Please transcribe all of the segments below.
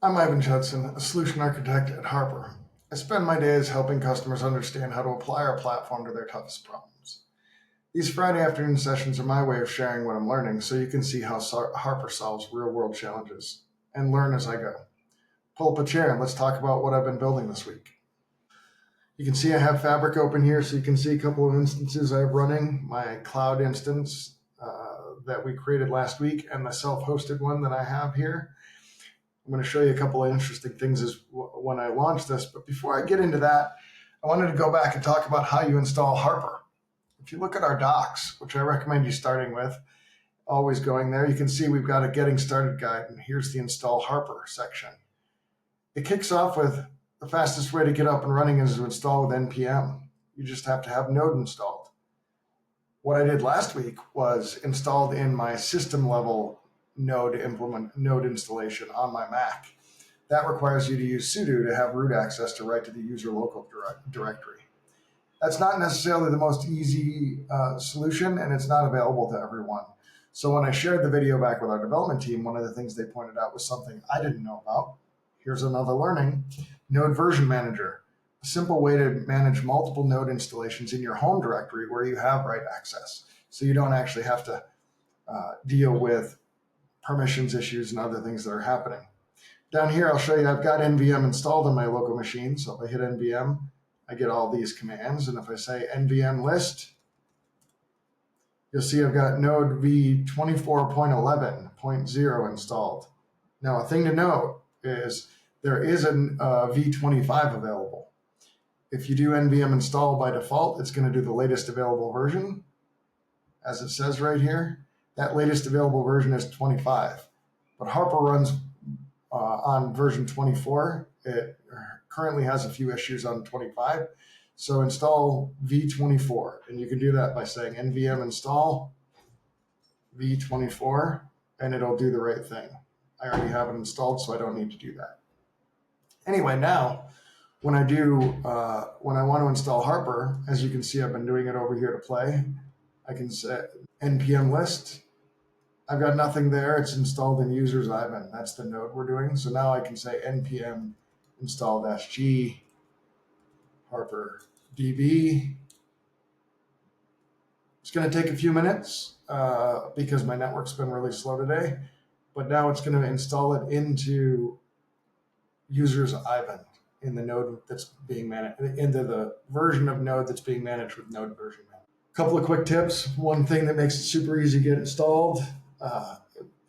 I'm Ivan Judson, a solution architect at Harper. I spend my days helping customers understand how to apply our platform to their toughest problems. These Friday afternoon sessions are my way of sharing what I'm learning so you can see how Harper solves real world challenges and learn as I go. Pull up a chair and let's talk about what I've been building this week. You can see I have Fabric open here so you can see a couple of instances I have running. My cloud instance that we created last week and the self-hosted one that I have here. I'm going to show you a couple of interesting things when I launch this. But before I get into that, I wanted to go back and talk about how you install Harper. If you look at our docs, which I recommend you starting with, always going there, you can see we've got a getting started guide, and here's the install Harper section. It kicks off with the fastest way to get up and running is to install with NPM. You just have to have Node installed. What I did last week was installed in my system level Node installation on my Mac. That requires you to use sudo to have root access to write to the user local directory. That's not necessarily the most easy solution, and it's not available to everyone. So when I shared the video back with our development team, one of the things they pointed out was something I didn't know about. Here's another learning: Node Version Manager, a simple way to manage multiple Node installations in your home directory where you have write access. So you don't actually have to deal with permissions issues and other things that are happening. Down here, I'll show you I've got NVM installed on my local machine. So if I hit NVM, I get all these commands. And if I say NVM list, you'll see I've got node v24.11.0 installed. Now, a thing to note is there is a v25 available. If you do NVM install by default, it's going to do the latest available version, as it says right here. That latest available version is 25. But Harper runs on version 24. It currently has a few issues on 25. So install v24. And you can do that by saying nvm install v24, and it'll do the right thing. I already have it installed, so I don't need to do that. Anyway, now, when I want to install Harper, as you can see, I've been doing it over here to play. I can say npm list. I've got nothing there. It's installed in users Ivan. That's the node we're doing. So now I can say npm install -g Harper DB. It's going to take a few minutes because my network's been really slow today. But now it's going to install it into users Ivan in the node that's being managed, into the version of Node that's being managed with Node Version Manager. A couple of quick tips. One thing that makes it super easy to get installed.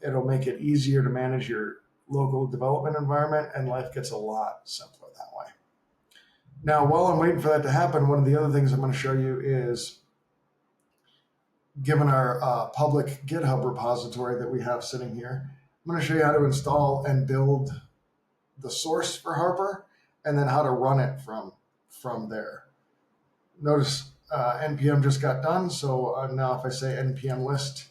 It'll make it easier to manage your local development environment, and life gets a lot simpler that way. Now, while I'm waiting for that to happen, one of the other things I'm going to show you is, given our public GitHub repository that we have sitting here, I'm going to show you how to install and build the source for Harper, and then how to run it from there. Notice npm just got done, so now if I say npm list,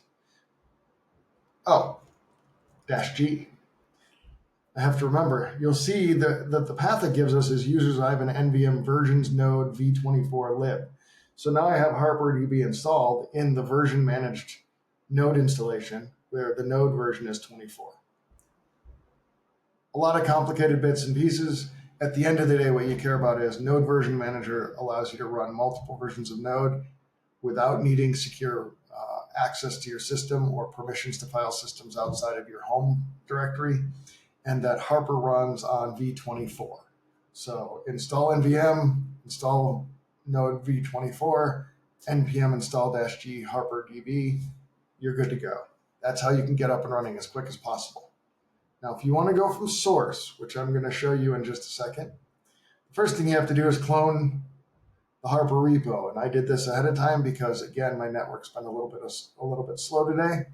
-g, I have to remember, you'll see that the path it gives us is users Ivan nvm versions node v24 lib. So now I have Harper DB installed in the version managed node installation where the node version is 24. A lot of complicated bits and pieces. At the end of the day, what you care about is Node Version Manager allows you to run multiple versions of Node without needing secure access to your system or permissions to file systems outside of your home directory, and that Harper runs on v24. So install NVM, install Node v24, npm install -g Harper DB, you're good to go. That's how you can get up and running as quick as possible. Now, if you want to go from source, which I'm going to show you in just a second, the first thing you have to do is clone the Harper repo. And I did this ahead of time because, again, my network's been a little bit slow today.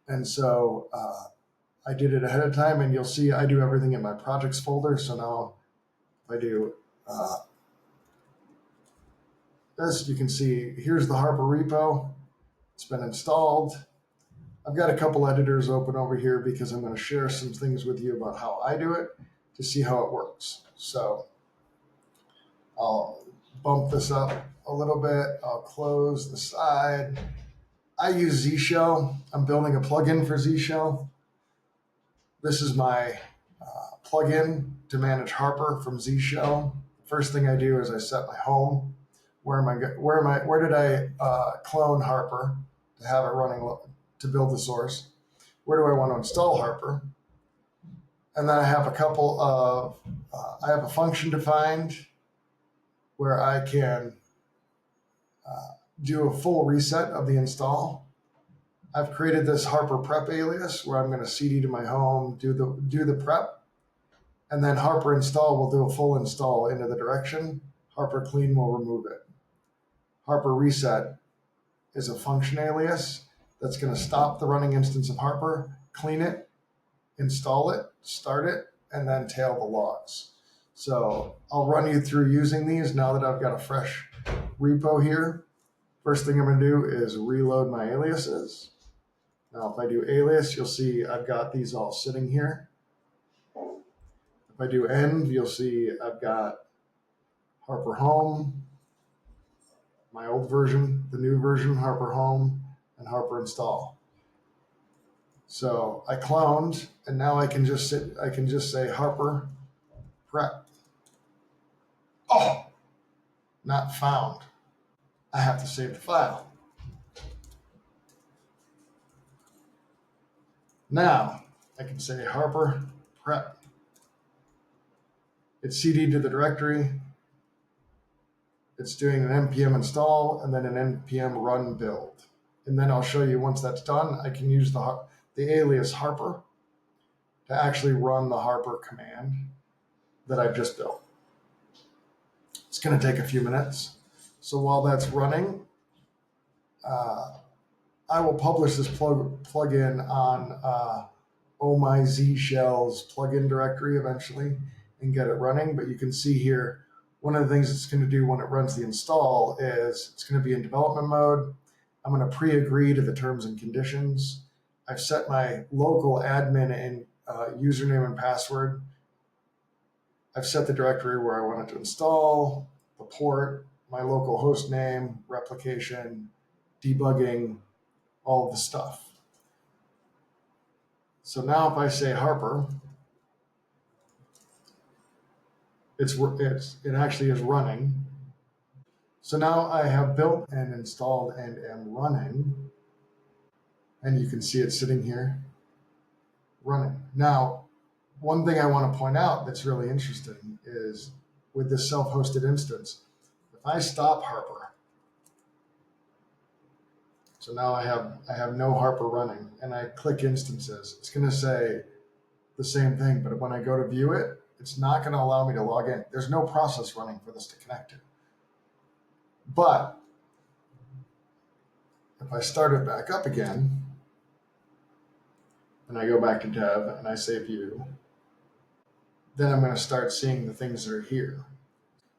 And so I did it ahead of time, and you'll see I do everything in my projects folder. So now if I do this, you can see here's the Harper repo. It's been installed. I've got a couple editors open over here because I'm going to share some things with you about how I do it to see how it works. So I'll bump this up a little bit. I'll close the side. I use Z Shell. I'm building a plugin for Z Shell. This is my plugin to manage Harper from Z Shell. First thing I do is I set my home. Where did I clone Harper to have it running to build the source? Where do I want to install Harper? And then I have I have a function defined where I can do a full reset of the install. I've created this Harper prep alias where I'm going to cd to my home, do the prep, and then Harper install will do a full install into the direction. Harper clean will remove it. Harper reset is a function alias that's going to stop the running instance of Harper, clean it, install it, start it, and then tail the logs. So I'll run you through using these now that I've got a fresh repo here. First thing I'm going to do is reload my aliases. Now, if I do alias, you'll see I've got these all sitting here. If I do end, you'll see I've got Harper Home, my old version, the new version, Harper Home, and Harper Install. So I cloned, and now I can just say Harper prep. Oh, not found. I have to save the file. Now I can say Harper prep. It's cd'd to the directory. It's doing an npm install and then an npm run build. And then I'll show you once that's done, I can use the alias Harper to actually run the Harper command that I've just built. It's going to take a few minutes. So while that's running, I will publish this plugin on Oh My Z Shell's plugin directory eventually and get it running. But you can see here, one of the things it's going to do when it runs the install is it's going to be in development mode. I'm going to pre-agree to the terms and conditions. I've set my local admin and username and password. I've set the directory where I want it to install, the port, my local host name, replication, debugging, all of the stuff. So now if I say Harper, it actually is running. So now I have built and installed and am running, and you can see it sitting here running. Now, one thing I want to point out that's really interesting is with this self-hosted instance, if I stop Harper, so now I have no Harper running, and I click instances, it's going to say the same thing, but when I go to view it, it's not going to allow me to log in. There's no process running for this to connect to. But if I start it back up again, and I go back to dev and I say view, then I'm going to start seeing the things that are here.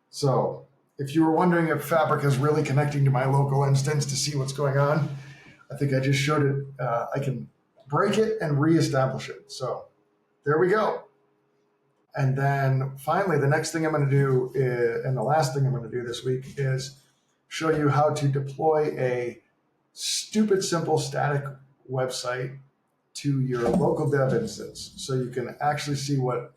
So if you were wondering if Fabric is really connecting to my local instance to see what's going on, I think I just showed it. I can break it and reestablish it. So there we go. And then finally, the next thing I'm going to do and the last thing I'm going to do this week is show you how to deploy a stupid simple static website to your local dev instance. So you can actually see what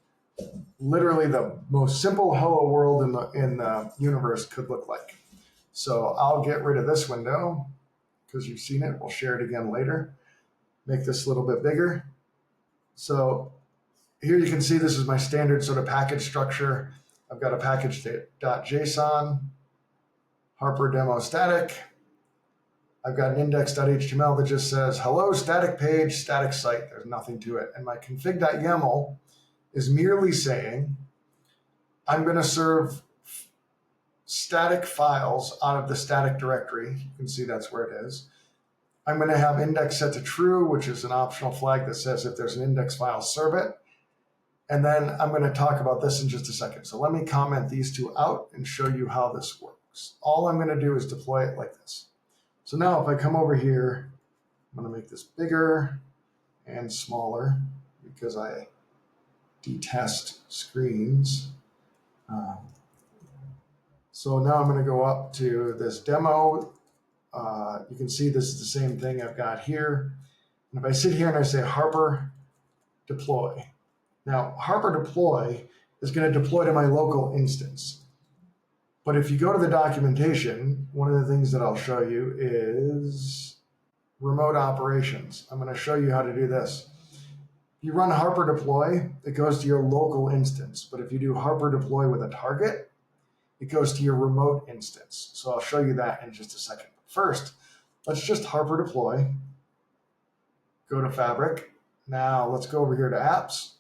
literally the most simple hello world in the universe could look like. So I'll get rid of this window because you've seen it. We'll share it again later. Make this a little bit bigger. So here you can see this is my standard sort of package structure. I've got a package.json, Harper demo static. I've got an index.html that just says, hello, static page, static site. There's nothing to it. And my config.yaml is merely saying, I'm going to serve static files out of the static directory. You can see that's where it is. I'm going to have index set to true, which is an optional flag that says if there's an index file, serve it. And then I'm going to talk about this in just a second. So let me comment these two out and show you how this works. All I'm going to do is deploy it like this. So now if I come over here, I'm going to make this bigger and smaller because I detest screens. So now I'm going to go up to this demo. You can see this is the same thing I've got here. And if I sit here and I say Harper deploy, Now, Harper deploy is going to deploy to my local instance. But if you go to the documentation, one of the things that I'll show you is remote operations. I'm going to show you how to do this. If you run Harper deploy, it goes to your local instance. But if you do Harper deploy with a target, it goes to your remote instance. So I'll show you that in just a second. First, let's just Harper deploy. Go to Fabric. Now let's go over here to Apps.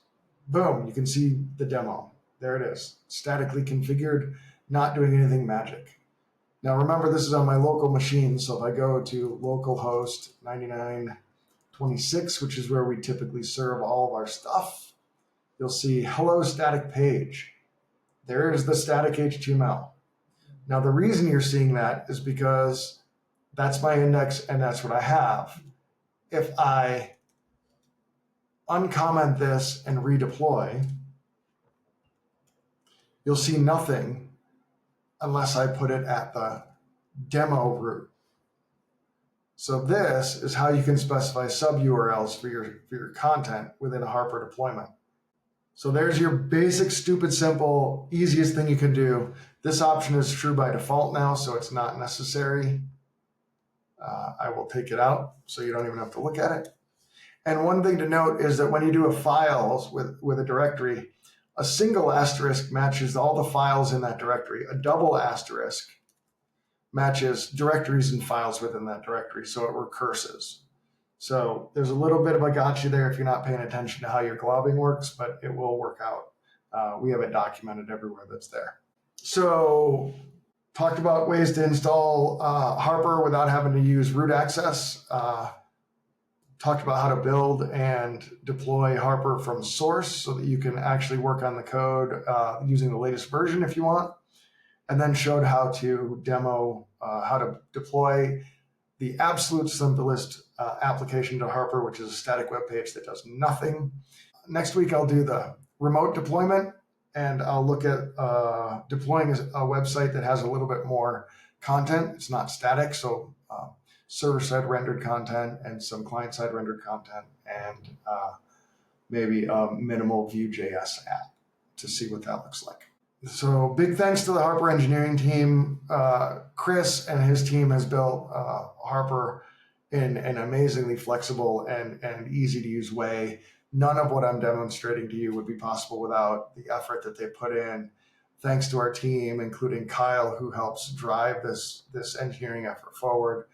Boom, you can see the demo. There it is, statically configured, not doing anything magic. Now remember, this is on my local machine, so if I go to localhost 9926, which is where we typically serve all of our stuff, you'll see hello static page. There is the static HTML. Now the reason you're seeing that is because that's my index and that's what I have. If I uncomment this and redeploy, you'll see nothing unless I put it at the demo root. So this is how you can specify sub URLs for your content within a Harper deployment. So there's your basic, stupid, simple, easiest thing you can do. This option is true by default now, so it's not necessary. I will take it out so you don't even have to look at it. And one thing to note is that when you do a files with a directory, a single asterisk matches all the files in that directory. A double asterisk matches directories and files within that directory, so it recurses. So there's a little bit of a gotcha there if you're not paying attention to how your globbing works, but it will work out. We have it documented everywhere that's there. So talked about ways to install Harper without having to use root access. Talked about how to build and deploy Harper from source so that you can actually work on the code using the latest version if you want. And then showed how to demo how to deploy the absolute simplest application to Harper, which is a static web page that does nothing. Next week, I'll do the remote deployment, and I'll look at deploying a website that has a little bit more content. It's not static, so server-side rendered content and some client-side rendered content, and maybe a minimal Vue.js app to see what that looks like. So big thanks to the Harper engineering team. Chris and his team has built Harper in an amazingly flexible and easy to use way. None of what I'm demonstrating to you would be possible without the effort that they put in. Thanks to our team, including Kyle, who helps drive this engineering effort forward.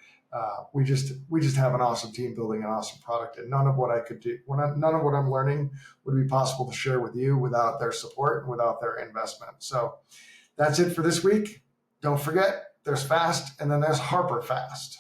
We just have an awesome team building an awesome product, and none of what I could do, none of what I'm learning would be possible to share with you without their support and without their investment. So that's it for this week. Don't forget, there's Fast, and then there's Harper Fast.